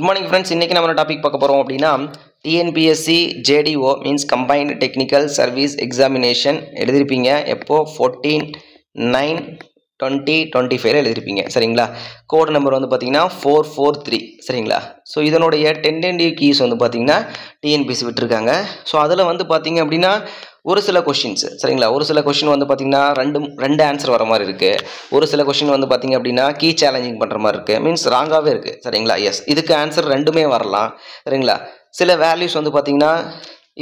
Morning friends. இன்றைக்கி நம்ம topic பார்க்க போகிறோம் அப்படின்னா TNPSC JDO means combined technical service examination எழுதிருப்பீங்க. எப்போ 14/9/2025 எழுதிருப்பீங்க சரிங்களா. கோட் நம்பர் வந்து பார்த்தீங்கன்னா 443 சரிங்களா. ஸோ இதனுடைய டென்டேட்டிவ் கீஸ் வந்து பார்த்தீங்கன்னா டிஎன்பிஎஸ்சி விட்டுருக்காங்க. ஸோ அதில் வந்து பார்த்தீங்க அப்படின்னா ஒரு சில கொஷின்ஸ் சரிங்களா. ஒரு சில கொஷின் வந்து பார்த்தீங்கன்னா ரெண்டு ஆன்சர் வர மாதிரி இருக்குது. ஒரு சில கொஷின் வந்து பார்த்தீங்க அப்படின்னா கீ சேலஞ்சிங் பண்ணுற மாதிரி இருக்குது, மீன்ஸ் ராங்காகவே இருக்குது சரிங்களா. எஸ், இதுக்கு ஆன்சர் ரெண்டுமே வரலாம் சரிங்களா. சில வேல்யூஸ் வந்து பார்த்தீங்கன்னா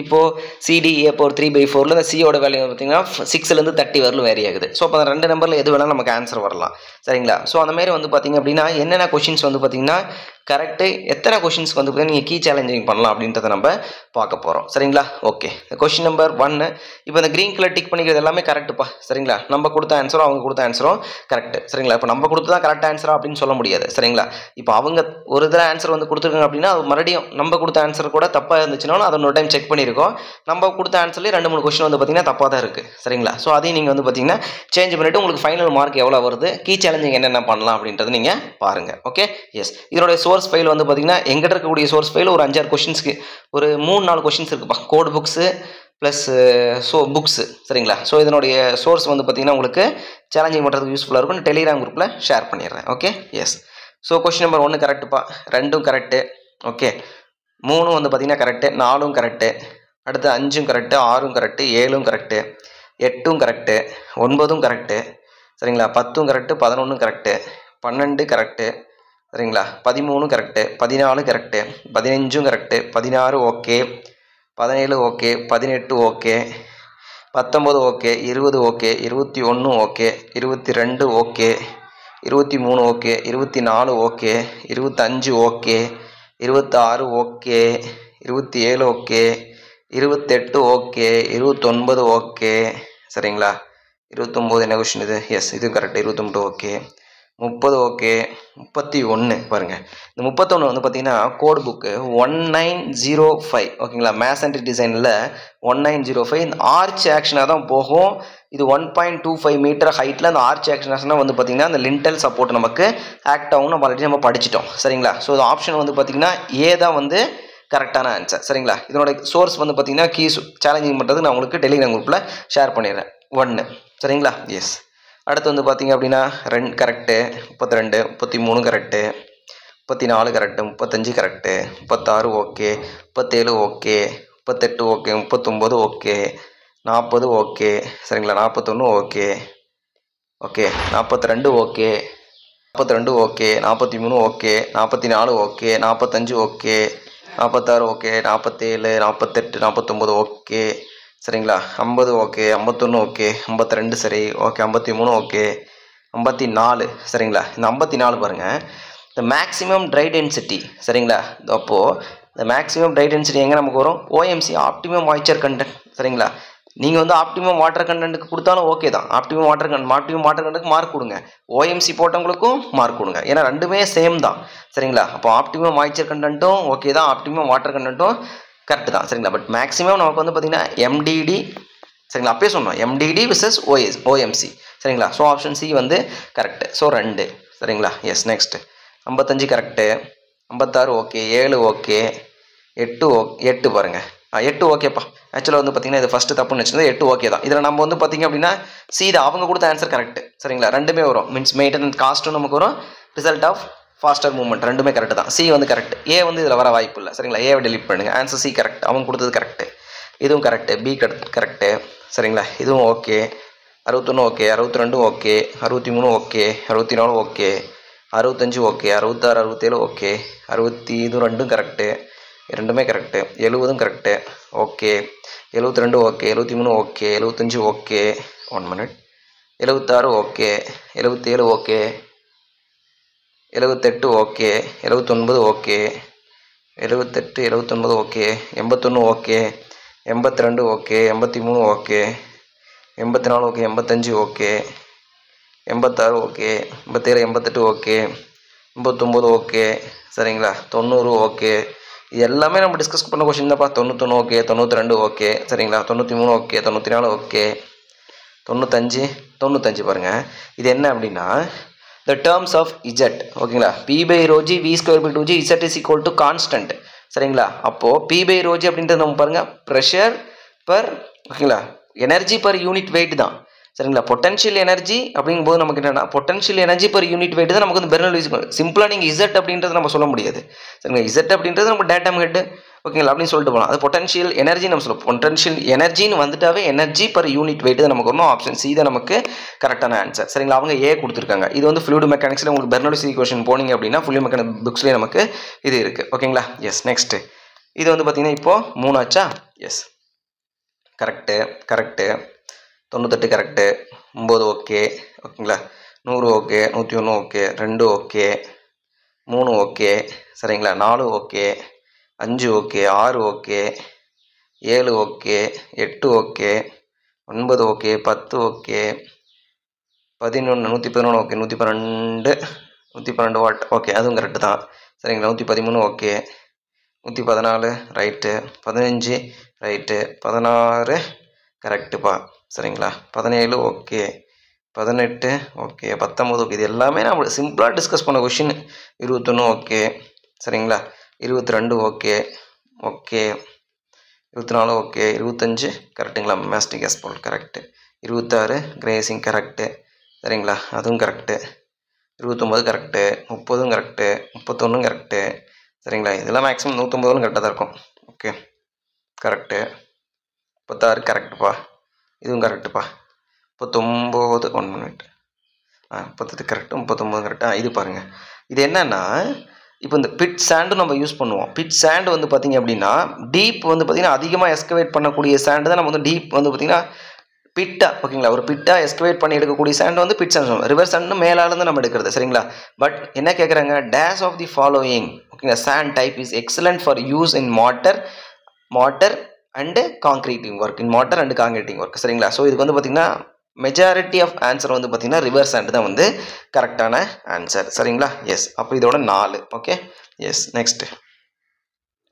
இப்போது சிடிஏ இப்போ 3/4 இந்த சியோட வேல்யூ பார்த்தீங்கன்னா 6லேருந்து 30 வரலும் வேரி ஆகுது. ஸோ அப்போ அந்த ரெண்டு நம்பரில் எது வேணாலும் நமக்கு ஆன்சர் வரலாம் சரிங்களா. ஸோ அந்தமாரி வந்து பார்த்தீங்க அப்படின்னா என்னென்ன கொஷின்ஸ் வந்து பார்த்தீங்கன்னா கரெக்டு, எத்தனை கொஷின்ஸ்க்கு வந்து பார்த்தீங்கன்னா நீங்கள் கீ சேலஞ்சிங் பண்ணலாம் அப்படின்றத நம்ம பார்க்க போகிறோம் சரிங்களா. Okay, question number 1. இப்போ இந்த க்ரீன் கலர் டிக் பண்ணிக்கிறது எல்லாமே கரெக்டுப்பா சரிங்களா. நம்ம கொடுத்த ஆன்சரும் அவங்க கொடுத்த ஆன்சரும் கரெக்டு சரிங்களா. இப்போ நம்ம கொடுத்து தான் கரெக்ட் ஆன்சரா அப்படின்னு சொல்ல முடியாது சரிங்களா. இப்போ அவங்க ஒரு இதில் ஆன்சர் வந்து கொடுத்துருக்காங்க அப்படின்னா அது மறுபடியும் நம்ம கொடுத்த ஆன்சர் கூட தப்பாக இருந்துச்சுனாலும் அதை ஒரு டைம் செக் பண்ணியிருக்கோம். நம்ம கொடுத்த ஆன்சர்லேயே 2-3 கொஸ்டின் வந்து பார்த்தீங்கன்னா தப்பாக தான் இருக்குது சரிங்களா. ஸோ அதையும் நீங்கள் வந்து பார்த்தீங்கன்னா சேஞ்ச் பண்ணிவிட்டு உங்களுக்கு ஃபைனல் மார்க் எவ்வளோ வருது, கீ சேலஞ்சிங் என்னென்ன பண்ணலாம் அப்படின்றது நீங்கள் பாருங்கள். Okay, yes. இதனுடைய சோர்ஸ் ஃபைல் வந்து பார்த்தீங்கன்னா எங்கிட்ட இருக்கக்கூடிய சோர்ஸ் ஃபைல் ஒரு 5-6 கொஸ்டின்ஸ்க்கு ஒரு 3-4 கொஸ்டின்ஸ் இருக்குப்பா. கோட் புக்ஸு ப்ளஸ் புக்ஸு சரிங்களா. ஸோ இதனுடைய சோர்ஸ் வந்து பார்த்தீங்கன்னா உங்களுக்கு சேலஞ்சிங் பண்ணுறதுக்கு யூஸ்ஃபுல்லாக இருக்கும். டெலிகிராம் குரூப்பில் ஷேர் பண்ணிடுறேன். Okay, yes. So question number 1 கரெக்டுப்பா, 2ம் கரெக்டு. ஓகே, 3 வந்து பார்த்தீங்கன்னா கரெக்டு, 4ம் கரெக்டு, அடுத்து 5ம் கரெக்டு, 6ம் கரெக்டு, 7ம் கரெக்டு, 8ம் கரெக்டு, 9ம் கரெக்டு சரிங்களா, 10ம் கரெக்டு, 11ம் கரெக்டு, 12 கரெக்டு சரிங்களா, 13 கரெக்டு, 14 கரெக்டு, 15ம் correct, 16 okay, 17 okay, 18 okay, 19 okay, 20 okay, 21 okay, 22 okay, 23 okay, 24 okay, 25 okay, 26 okay, 27 okay, 28 okay, 29 okay சரிங்களா. 29 என்ன கொஷின் இது? எஸ், இது கரெக்ட். 29 ஓகே, 30 ஓகே, 31 பாருங்கள். இந்த 31 வந்து பார்த்தீங்கன்னா கோட் புக்கு 1905 ஓகேங்களா. மேத்ஸ் அண்ட் டிசைனில் 1905 இந்த ஆர்ச் ஆக்ஷனாக தான் போகும். இது 1.25 மீட்டர் ஹைட்டில் அந்த ஆர்ச் ஆக்ஷனாக வந்து பார்த்தீங்கன்னா அந்த லிண்டல் சப்போர்ட் நமக்கு ஆக்ட் ஆகும். நம்ம ஆல்ரெடி நம்ம படிச்சிட்டோம் சரிங்களா. ஸோ இது ஆப்ஷன் வந்து பார்த்தீங்கன்னா ஏ தான் வந்து கரெக்டான ஆன்சர் சரிங்களா. இதனோட சோர்ஸ் வந்து பார்த்தீங்கன்னா கீ சேலஞ்சிங் பண்ணுறது நான் உங்களுக்கு டெலிகிராம் குரூப்பில் ஷேர் பண்ணிடுறேன். 1 சரிங்களா. எஸ். அடுத்து வந்து பார்த்தீங்க அப்படின்னா 2 correct, 32, 33 correct, 34 correct, 35 correct, 36 okay, 37 okay, 38 okay, 39 okay, 40 okay சரிங்களா, 41 okay, okay 42 okay, 42 okay, 43 okay, 44 okay, 45 okay, 46 okay, 47, 48, 49 okay சரிங்களா, 50 ஓகே, 51 ஓகே, 52 சரி ஓகே, 53 ஓகே, 54 சரிங்களா. இந்த 54 பாருங்கள், இந்த மேக்ஸிமம் ட்ரை டென்சிட்டி சரிங்களா. அப்போது இந்த மேக்ஸிமம் ட்ரை டென்சிட்டி எங்கே நமக்கு வரும்? ஓஎம்சி ஆப்டிமம் மாய்ச்சர் கண்டென்ட் சரிங்களா. நீங்கள் வந்து ஆப்டிமம் வாட்டர் கண்டென்ட்டுக்கு கொடுத்தாலும் ஓகே தான். ஆப்டிமம் வாட்டர் கண்டென்ட்டுக்கு மார்க் கொடுங்க, ஓஎம்சி போட்டவங்களுக்கும் மார்க் கொடுங்க, ஏன்னா ரெண்டுமே சேம் தான் சரிங்களா. அப்போ ஆப்டிமம் மாய்ச்சர் கண்டென்ட்டும் ஓகே தான், ஆப்டிமம் வாட்டர் கண்டென்ட்டும் கரெக்டு தான் சரிங்களா. பட் மேக்ஸிமம் நமக்கு வந்து பார்த்திங்கன்னா எம்டிடி சரிங்களா. அப்பயே சொன்னோம் எம்டிடி விசஸ் ஓஎம்சி சரிங்களா. ஸோ ஆப்ஷன் சி வந்து கரெக்டு. ஸோ 2 சரிங்களா. Yes. Next 55 correct, 56 okay, 7 okay, 8 பாருங்கள், 8 ஓகேப்பா. ஆக்சுவலாக வந்து பார்த்திங்கன்னா இது ஃபஸ்ட்டு தப்புன்னு வச்சுருந்தா 8 ஓகே தான். இதில் நம்ம வந்து பார்த்திங்க அப்படின்னா சி தான் அவங்க கொடுத்த ஆன்சர் கரெக்டு சரிங்களா. ரெண்டுமே வரும், மீன்ஸ் மெயின்டெனன்ஸ் காஸ்ட்டும் நமக்கு வரும், ரிசல்ட் ஆஃப் ஃபாஸ்டர் மூவ்மெண்ட் ரெண்டுமே கரெக்டு தான். சி வந்து கரெக்ட், ஏ வந்து இதில் வர வாய்ப்பு இல்லை சரிங்களா. ஏவை டெலிட் பண்ணுங்கள், ஆன்சர் சி கரெக்ட், அவங்க கொடுத்தது கரெக்டு. இதுவும் கரெக்டு, பி கரெக்டு சரிங்களா. இதுவும் okay, 61 okay, 62 okay, 63 okay, 64 okay, 65 okay, 66, 67 okay, 60 இது ரெண்டும் கரெக்டு, ரெண்டுமே correct. 70 correct okay, 72 okay, 73 okay, 75 okay, 1 minute, 76 okay, 77 okay, 78 okay, 79 okay, 78, 79 okay, 81 okay, 82 okay, 83 okay, 84 okay, 85 okay, 86 okay, 87, 88 okay, 89 okay சரிங்களா, 90 okay. இது எல்லாமே நம்ம discuss பண்ண கொஸ்டின் தான்ப்பா. 91 okay, 92 okay சரிங்களா, 93 ஓகே, 94 ஓகே, 95 பாருங்கள். இது என்ன அப்படின்னா the terms of z ஓகேங்களா p by rho g v square by 2g z is equal to constant சரிங்களா அப்போ p by rho g அப்படின்றது நம்ம பாருங்க pressure per ஓகேங்களா எனர்ஜி per யூனிட் weight தான் சரிங்களா பொட்டன்ஷியல் எனர்ஜி அப்படிங்கும்போது நமக்கு என்னன்னா potential energy per unit weight தான் நமக்கு வந்து பெர்னௌலிஸ் சிம்பிளா நீங்க z அப்படின்றது நம்ம சொல்ல முடியாது சரிங்களா z அப்படின்றது நம்ம டேட்டம் ஹெட் ஓகேங்களா அப்படின்னு சொல்லிட்டு போகலாம் அது பொட்டன்ஷியல் எனர்ஜி நம்ம சொல்லுவோம் பொட்டன்ஷியல் எனர்ஜின்னு வந்துட்டாவே எனர்ஜி per யூனிட் weight தான் நமக்கு வரணும் ஆப்ஷன் சி தான் நமக்கு கரெக்டான ஆன்சர் சரிங்களா அவங்க ஏ கொடுத்துருக்காங்க இது வந்து ஃப்ளூயிட் மெக்கானிக்ஸ்ல உங்களுக்கு பெர்னௌலிஸ் ஈக்குவேஷன் போனீங்க அப்படின்னா ஃப்ளூயிட் மெக்கானிக்ஸ் புக்ஸ்லேயே நமக்கு இது இருக்கு ஓகேங்களா எஸ் நெக்ஸ்ட் இது வந்து பார்த்தீங்கன்னா இப்போ 3 ஆச்சா எஸ் கரெக்டு 98 கரெக்டு 9 ஓகே ஓகேங்களா 100 ஓகே 101 ஓகே 2 ஓகே 3 ஓகே சரிங்களா 4 okay 5 okay 6 okay 7 okay 8 okay 9 okay 10 okay 11 111 okay 112 what okay அதுவும் கரெக்டு தான் சரிங்களா 113 ஓகே 114 ரைட்டு 15 ரைட்டு 16 கரெக்டுப்பா சரிங்களா 17 ஓகே 18 ஓகே 19 ஓகே இது எல்லாமே நம்ம சிம்பிளாக டிஸ்கஸ் பண்ண கொஷின் 21 ஓகே சரிங்களா 22 ஓகே ஓகே 24 ஓகே 25 கரெக்டுங்களா மேஸ்டிக் எஸ்போல் கரெக்டு 26 கிரேசிங் கரெக்டு சரிங்களா அதுவும் கரெக்டு 29 கரெக்டு 30 கரெக்டு 31 கரெக்டு சரிங்களா இதெல்லாம் மேக்ஸிமம் 150 கரெக்டாக தான் இருக்கும் ஓகே கரெக்டு 36 கரெக்டுப்பா இதுவும் கரெக்டுப்பா 39 1 மினிட் 38 கரெக்டு 39 கரெக்டு இது பாருங்கள் இது என்னன்னா இப்போ இந்த பிட் சாண்டு நம்ம யூஸ் பண்ணுவோம் பிட் சாண்டு வந்து பார்த்திங்க அப்படின்னா டீப் வந்து பார்த்திங்கன்னா அதிகமாக எஸ்கவேட் பண்ணக்கூடிய சாண்டு தான் நம்ம வந்து டீப் வந்து பார்த்திங்கன்னா பிட்டா ஓகேங்களா ஒரு பிட்டா எஸ்கவேட் பண்ணி எடுக்கக்கூடிய சாண்ட் வந்து பிட் சாண்ட் சொல்லுவோம் ரிவர்ஸ் சாண்ட் மேலாலேருந்து நம்ம எடுக்கிறது சரிங்களா பட் என்ன கேட்குறாங்க டேஷ் ஆஃப் தி ஃபாலோயிங் ஓகேங்களா sand type is excellent for use in mortar and concreting work in mortar and concreting work சரிங்களா ஸோ இதுக்கு வந்து பார்த்திங்கன்னா மெஜாரிட்டி ஆஃப் ஆன்சர் வந்து பார்த்திங்கன்னா ரிவர்ஸ் சாண்ட் தான் வந்து கரெக்டான ஆன்சர் சரிங்களா எஸ் அப்போ இதோட 4 ஓகே எஸ் நெக்ஸ்ட்டு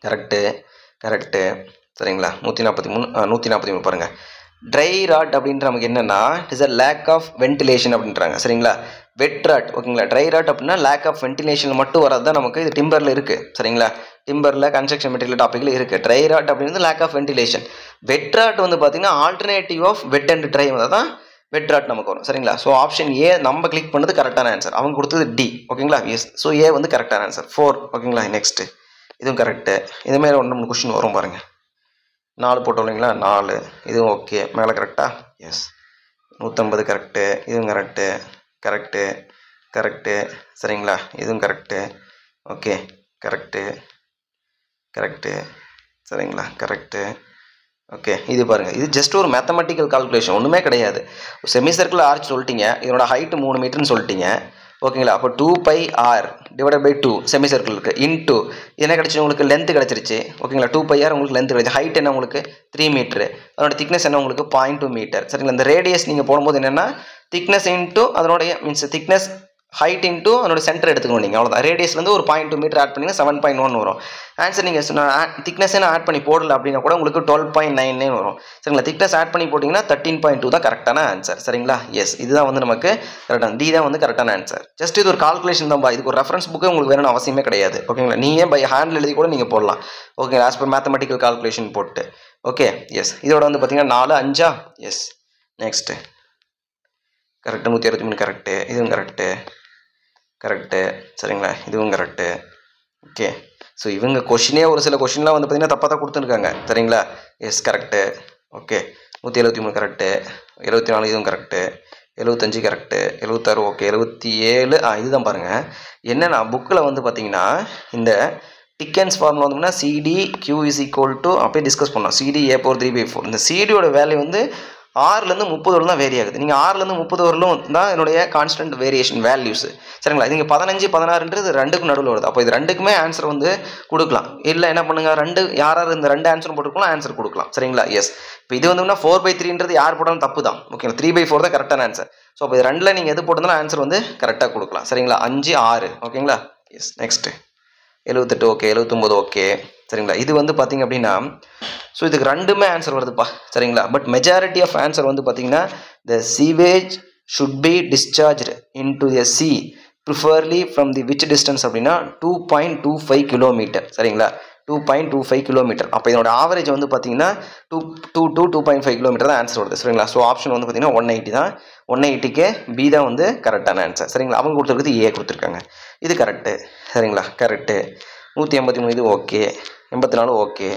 கரெக்டு சரிங்களா 143 பாருங்கள் ட்ரை ராட் அப்படின்ற நமக்கு என்னென்னா it is a lack of ventilation அப்படின்றாங்க சரிங்களா வெட் ராட் ஓகேங்களா ட்ரை ராட் அப்படின்னா லேக் ஆஃப் வென்டிலேஷன் மட்டும் வரது தான் நமக்கு இது டிம்பரில் இருக்குது சரிங்களா டிம்பரில் கன்ஸ்ட்ரக்ஷன் மெட்டீரியல் டாப்பிக்கில் இருக்குது ட்ரை ராட் அப்படின்றது lack of ventilation wet rot வந்து பார்த்திங்கன்னா alternative of wet and dry தான் வெட் ராட் நமக்கு வரும் சரிங்களா ஸோ ஆப்ஷன் ஏ நம்ம கிளிக் பண்ணது கரெக்டான ஆன்சர் அவங்க கொடுத்தது டி ஓகேங்களா எஸ் ஸோ ஏ வந்து கரெக்டான ஆன்சர் 4 ஓகேங்களா நெக்ஸ்ட்டு இதுவும் கரெக்டு இதுமாரி 1 கொஷின் வரும் பாருங்கள் 4 போட்டோம் இல்லைங்களா 4 இதுவும் ஓகே மேலே கரெக்டா எஸ் 150 கரெக்டு இதுவும் கரெக்டு சரிங்களா இதுவும் கரெக்டு ஓகே கரெக்டு சரிங்களா கரெக்டு ஓகே இது பாருங்கள் இது ஜஸ்ட் ஒரு மேத்தமெட்டிக்கல் கால்குலேஷன் ஒன்றுமே கிடையாது செமி சர்க்கிள் ஆர்ச் சொல்லிட்டீங்க இதனோட ஹைட்டு 3 மீட்டர்னு சொல்லிட்டீங்க ஓகேங்களா அப்போ 2πr divided by 2 semi circle இருக்குது இன்டூ என்ன கிடச்சி உங்களுக்கு லென்த்து கிடச்சிருச்சு ஓகேங்களா 2πr உங்களுக்கு லென்த் கிடச்சி ஹைட் என்ன உங்களுக்கு 3 மீட்ரு அதோட திக்னஸ் என்ன உங்களுக்கு 0.2 மீட்டர் சரிங்களா இந்த ரேடியஸ் நீங்கள் போடும்போது என்னென்னா திக்னஸ் இன்டூ அதனுடைய மீன்ஸ் திக்னஸ் ஹைட் இன்டூ அதனோட சென்டர் எடுத்துக்கணும் நீங்கள் அவ்வளோதான் ரேடியஸ்லேருந்து ஒரு 0.2 மீட்டர் ஆட் பண்ணிங்கன்னா 7.1 வரும் ஆன்சர் நீங்கள் திக்னஸ் ஆட் பண்ணி போடல அப்படின்னா கூட உங்களுக்கு 12.99 வரும் சரிங்களா திக்னஸ் ஆட் பண்ணி போட்டிங்கன்னா 13.2 தான் கரெக்டான ஆன்சர் சரிங்களா எஸ் இதுதான் வந்து நமக்கு கரெக்டான டி தான் வந்து கரெக்டான ஆன்சர் ஜஸ்ட் இது ஒரு கால்குலேஷன் தான் இதுக்கு ஒரு ரெஃபரன்ஸ் புக்கு உங்களுக்கு வேணும்னு அவசியமே கிடையாது ஓகேங்களா நீங்கள் பை ஹேண்டில் எழுதி கூட நீங்கள் போடலாம் okay as per mathematical calculation போட்டு ஓகே எஸ் இதோட வந்து பார்த்தீங்கன்னா 4 5 எஸ் நெக்ஸ்ட்டு கரெக்டு 163 கரெக்டு இதுவும் கரெக்டு சரிங்களா இதுவும் கரெக்டு ஓகே ஸோ இவங்க கொஷினே ஒரு சில கொஷின்லாம் வந்து பார்த்திங்கன்னா தப்பாக தான் கொடுத்துருக்காங்க சரிங்களா எஸ் கரெக்டு ஓகே 173 கரெக்டு 74 இதுவும் கரெக்டு 75 கரெக்டு 76 ஓகே 77 இதுதான் பாருங்கள் என்னென்னா புக்கில் வந்து பார்த்திங்கன்னா இந்த டிக்கன்ஸ் ஃபார்முலா வந்தோம்னா CD Q is equal to அப்படியே டிஸ்கஸ் பண்ணோம் சிடி ஏ போர் 3/4 இந்த சிடியோட வேல்யூ வந்து 6லேருந்து 30 வரலும் தான் வேரி ஆகுது நீங்கள் 6லேருந்து 30 வரலும் தான் என்னுடைய கான்ஸ்டன்ட் வேரியேஷன் வேல்யூஸ் சரிங்களா நீங்கள் 15 16ன்றது ரெண்டுக்கும் நடுவில் வருது அப்போ இது ரெண்டுக்குமே ஆன்சர் வந்து கொடுக்கலாம் இல்லை என்ன பண்ணுங்கள் யார் இந்த 2 ஆன்சரும் போட்டுக்கலாம் ஆன்சர் கொடுக்கலாம் சரிங்களா எஸ் இப்போ இது வந்தோம்னா 4/3ன்றது யார் போட்டாலும் தப்பு தான் ஓகேங்களா 3/4 தான் கரெக்டான ஆன்சர் ஸோ இப்போ இது 2ல் நீங்கள் எது போட்டிருந்தாலும் ஆன்சர் வந்து கரெக்டாக கொடுக்கலாம் சரிங்களா 5 6 ஓகேங்களா எஸ் நெக்ஸ்ட்டு 78 ஓகே 79 ஓகே சரிங்களா இது வந்து பார்த்திங்க அப்படின்னா ஸோ இதுக்கு ரெண்டுமே ஆன்சர் வருதுப்பா சரிங்களா பட் மெஜாரிட்டி ஆஃப் ஆன்சர் வந்து பார்த்திங்கன்னா த sewage should be discharged into the sea preferably from the which distance அப்படின்னா 2.25 கிலோமீட்டர் சரிங்களா 2.25 கிலோமீட்டர் அப்போ இதோட ஆவரேஜ் வந்து பார்த்தீங்கன்னா 2.5 கிலோமீட்டர் தான் ஆன்சர் வருது சரிங்களா ஸோ ஆப்ஷன் வந்து பார்த்தீங்கன்னா 180 தான் 180க்கு பி தான் வந்து கரெக்டான ஆன்சர் சரிங்களா அவங்க கொடுத்துருக்குது ஏ கொடுத்துருக்காங்க இது கரெக்டு சரிங்களா கரெக்டு 183 இது ஓகே 84 ஓகே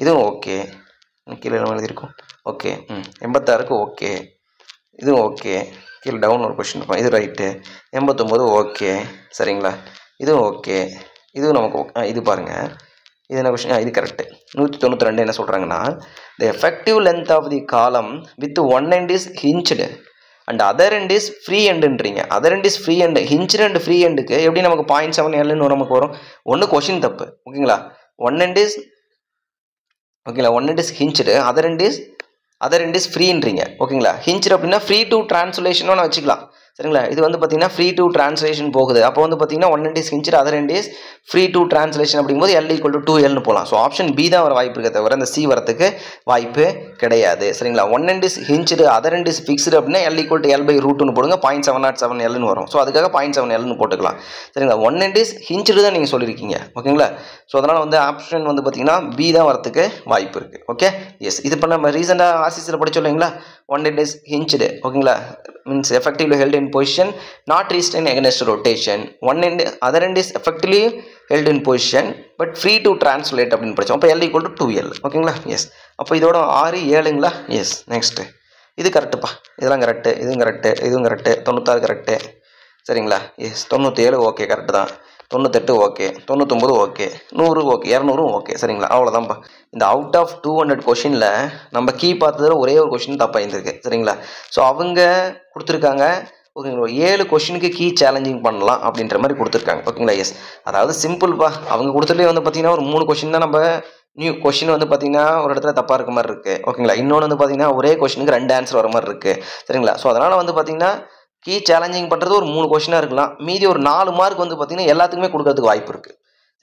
இதுவும் ஓகே கீழே எழுதியிருக்கும் ஓகே 86க்கு ஓகே இதுவும் ஓகே கீழே டவுன் ஒரு கொஸ்டின் இருக்கும் இது ரைட்டு 89 ஓகே சரிங்களா இதுவும் ஓகே இதுவும் நமக்கு இது பாருங்கள் இது என்ன கொஸ்டின் இது கரெக்டு 192 என்ன சொல்கிறாங்கன்னா the effective length of the column with one end is hinged and other end is free எண்டுன்றீங்க other end is free end hinged and free எண்டுக்கு எப்படி நமக்கு 0.7Lன்னு நமக்கு வரும் ஒன்று கொஸ்டின் தப்பு ஓகேங்களா ஒன் எண்ட் இஸ் ஓகேங்களா one end is hinged other end is ஃப்ரீன்றீங்க ஓகேங்களா ஹிஞ்ச்டு அப்படின்னா ஃப்ரீ டு ட்ரான்ஸ்லேஷனும் வச்சுக்கலாம் சரிங்களா இது வந்து பார்த்தீங்கன்னா ஃப்ரீ டு ட்ரான்ஸ்லேஷன் போகுது அப்போ வந்து பார்த்தீங்கன்னா one end is hinged other end is free to translation அப்படிங்கும்போது L = 2Lன்னு போகலாம் ஸோ ஆப்ஷன் பி தான் வர வாய்ப்பு இருக்கே தவிர அந்த சி வரத்துக்கு வாய்ப்பு கிடையாது சரிங்களா one end is hinged other end is fixed அப்படின்னா L = L/√2ன்னு போடுங்க 0.707Lன்னு வரும் ஸோ அதுக்காக 0.7Lன்னு போட்டுக்கலாம் சரிங்களா ஒன் எண்ட் இஸ் ஹிஞ்ச்டு தான் நீங்கள் சொல்லியிருக்கீங்க ஓகேங்களா ஸோ அதனால் வந்து ஆப்ஷன் வந்து பார்த்தீங்கன்னா பி தான் வரத்துக்கு வாய்ப்பு இருக்குது ஓகே எஸ் இது இப்போ நம்ம ரீசெண்டாக ஆர்சிசியில் படிச்சோம் இல்லைங்களா ஒன் எண்ட் இஸ் ஹிஞ்ச்டு ஓகேங்களா means effectively held in position not restrained against rotation one end other end is effectively held in position but free to translate அப்படின்னு படிச்சோம் அப்போ L = 2L ஓகேங்களா எஸ் அப்போ இதோட 6 7ங்களா எஸ் நெக்ஸ்ட்டு இது கரெக்டுப்பா இதெல்லாம் கரெக்டு இதுவும் கரெக்டு இதுவும் கரெக்டு 96 கரெக்டு சரிங்களா எஸ் 97 ஓகே கரெக்டு தான் 98 ஓகே 99 ஓகே 100 ஓகே 200 ஓகே சரிங்களா அவ்வளோதான்ப்பா இந்த அவுட் ஆஃப் 200 கொஷினில் நம்ம கீ பார்த்ததில் ஒரே ஒரு கொஷின் தப்பாக இருந்திருக்கு சரிங்களா ஸோ அவங்க கொடுத்துருக்காங்க ஓகேங்களா 7 கொஷினுக்கு கீ சேலஞ்சிங் பண்ணலாம் அப்படின்ற மாதிரி கொடுத்துருக்காங்க ஓகேங்களா எஸ் அதாவது சிம்பிள்ப்பா அவங்க கொடுத்துட்டே வந்து பார்த்தீங்கன்னா ஒரு 3 கொஷின் தான் நம்ம நியூ கொஷின் வந்து பார்த்தீங்கன்னா ஒரு இடத்துல தப்பாக இருக்க மாதிரி இருக்குது ஓகேங்களா இன்னொன்று வந்து பார்த்தீங்கன்னா ஒரே கொஷினுக்கு 2 ஆன்சர் வர மாதிரி இருக்குது சரிங்களா ஸோ அதனால் வந்து பார்த்தீங்கன்னா கீ சேலஞ்சிங் பண்ணுறது ஒரு 3 கொஷினாக இருக்கலாம் மீதி ஒரு 4 மார்க் வந்து பார்த்தீங்கன்னா எல்லாத்துக்குமே கொடுக்கறதுக்கு வாய்ப்பு இருக்குது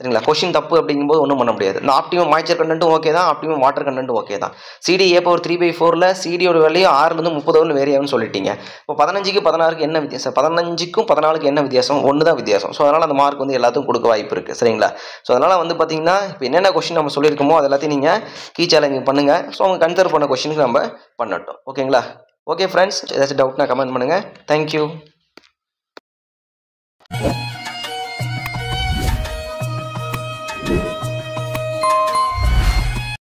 சரிங்களா கொஷின் தப்பு அப்படிங்கும்போது ஒன்றும் பண்ண முடியாது ஆப்டிமம் மாய்ச்சர் கண்டென்ட்டும் ஓகே தான் ஆப்டிமம் வாட்டர் கண்டென்ட்டும் ஓகே தான் சிடி A/3/4ல் சிடியோட வேல்யூ 6லேருந்து 30 வேரி ஆகும்னு சொல்லிட்டீங்க இப்போ 15க்கு 16க்கு என்ன வித்தியாசம் 15க்கும் 14க்கு என்ன வித்தியாசம் ஒன்று தான் வித்தியாசம் ஸோ அதனால் அந்த மார்க் வந்து எல்லாத்துக்கும் கொடுக்க வாய்ப்பு இருக்குது சரிங்களா ஸோ அதனால் வந்து பார்த்தீங்கன்னா இப்போ என்னென்ன கொஷின் நம்ம சொல்லியிருக்கோமோ அது எல்லாத்தையும் நீங்கள் கீ சேலஞ்சிங் பண்ணுங்கள் ஸோ அவங்க கன்சிடர் பண்ண கொஷினுக்கு நம்ம பண்ணட்டும் ஓகேங்களா ஓகே ஃப்ரெண்ட்ஸ் ஏதாச்சும் டவுட்னா கமெண்ட் பண்ணுங்கள் தேங்க்யூ